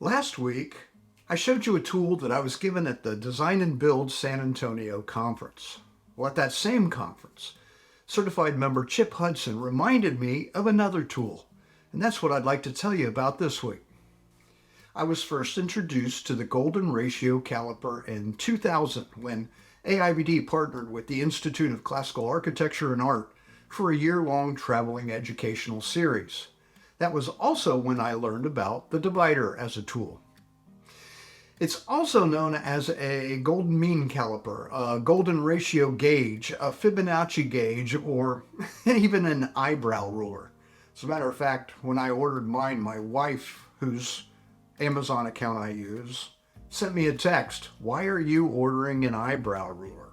Last week, I showed you a tool that I was given at the Design and Build San Antonio conference. Well, at that same conference, certified member Chip Hudson reminded me of another tool, and that's what I'd like to tell you about this week. I was first introduced to the golden ratio caliper in 2000 when AIBD partnered with the Institute of Classical Architecture and Art for a year-long traveling educational series. That was also when I learned about the divider as a tool. It's also known as a golden mean caliper, a golden ratio gauge, a Fibonacci gauge, or even an eyebrow ruler. As a matter of fact, when I ordered mine, my wife, whose Amazon account I use, sent me a text, "Why are you ordering an eyebrow ruler?"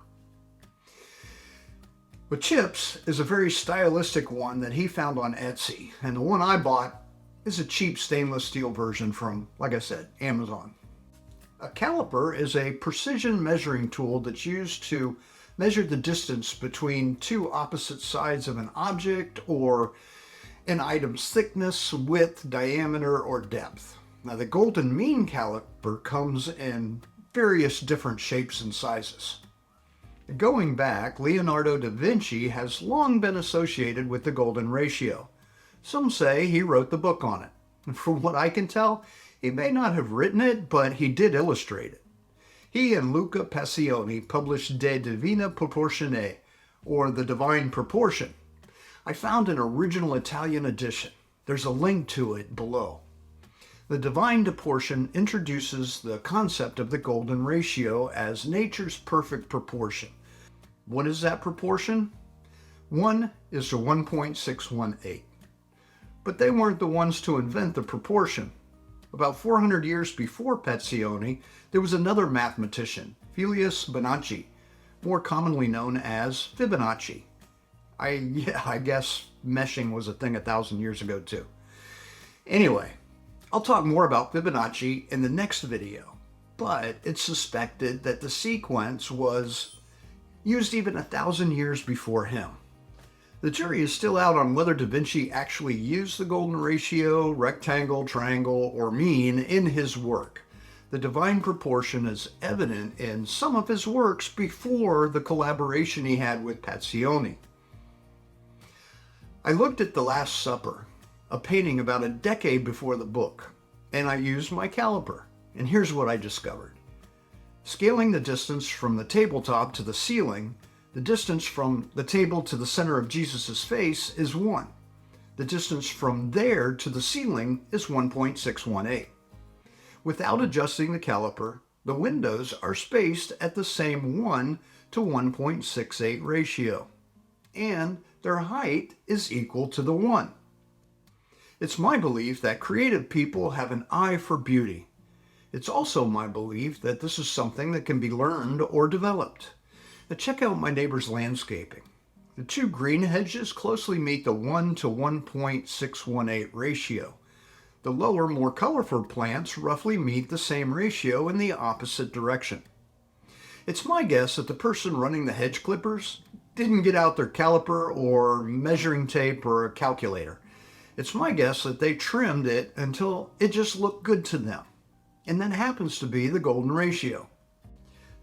But Chip's is a very stylistic one that he found on Etsy, and the one I bought is a cheap stainless steel version from, like I said, Amazon. A caliper is a precision measuring tool that's used to measure the distance between two opposite sides of an object or an item's thickness, width, diameter, or depth. Now, the golden mean caliper comes in various different shapes and sizes. Going back, Leonardo da Vinci has long been associated with the golden ratio. Some say he wrote the book on it. And from what I can tell, he may not have written it, but he did illustrate it. He and Luca Pacioni published De Divina Proportione, or The Divine Proportion. I found an original Italian edition. There's a link to it below. The Divine Proportion introduces the concept of the golden ratio as nature's perfect proportion. What is that proportion? 1 is to 1.618. But they weren't the ones to invent the proportion. About 400 years before Pacioni, there was another mathematician, Filius Bonacci, more commonly known as Fibonacci. I guess meshing was a thing 1,000 years ago too. Anyway, I'll talk more about Fibonacci in the next video, but it's suspected that the sequence was used even 1,000 years before him. The jury is still out on whether Da Vinci actually used the golden ratio, rectangle, triangle, or mean in his work. The divine proportion is evident in some of his works before the collaboration he had with Pacioni. I looked at The Last Supper, a painting about a decade before the book, and I used my caliper, and here's what I discovered. Scaling the distance from the tabletop to the ceiling, the distance from the table to the center of Jesus' face is 1. The distance from there to the ceiling is 1.618. Without adjusting the caliper, the windows are spaced at the same 1 to 1.68 ratio, and their height is equal to the 1. It's my belief that creative people have an eye for beauty. It's also my belief that this is something that can be learned or developed. Now check out my neighbor's landscaping. The two green hedges closely meet the 1 to 1.618 ratio. The lower, more colorful plants roughly meet the same ratio in the opposite direction. It's my guess that the person running the hedge clippers didn't get out their caliper or measuring tape or a calculator. It's my guess that they trimmed it until it just looked good to them. And that happens to be the golden ratio.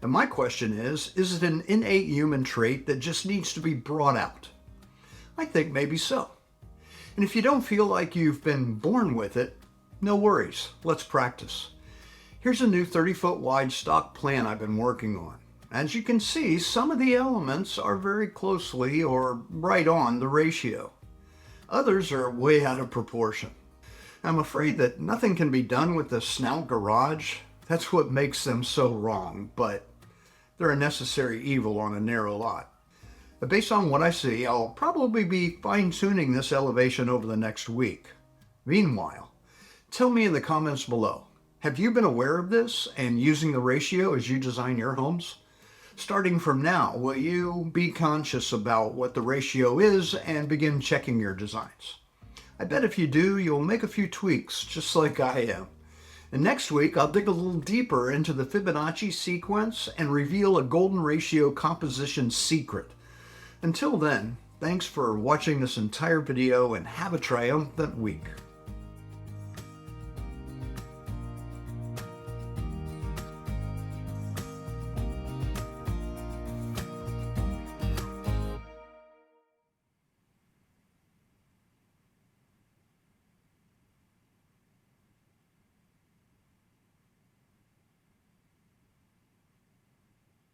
Now my question is it an innate human trait that just needs to be brought out? I think maybe so. And if you don't feel like you've been born with it, no worries, let's practice. Here's a new 30-foot wide stock plan I've been working on. As you can see, some of the elements are very closely or right on the ratio. Others are way out of proportion. I'm afraid that nothing can be done with the snout garage. That's what makes them so wrong, but they're a necessary evil on a narrow lot. But based on what I see, I'll probably be fine-tuning this elevation over the next week. Meanwhile, tell me in the comments below, have you been aware of this and using the ratio as you design your homes? Starting from now, will you be conscious about what the ratio is and begin checking your designs? I bet if you do, you'll make a few tweaks, just like I am. And next week, I'll dig a little deeper into the Fibonacci sequence and reveal a golden ratio composition secret. Until then, thanks for watching this entire video and have a triumphant week.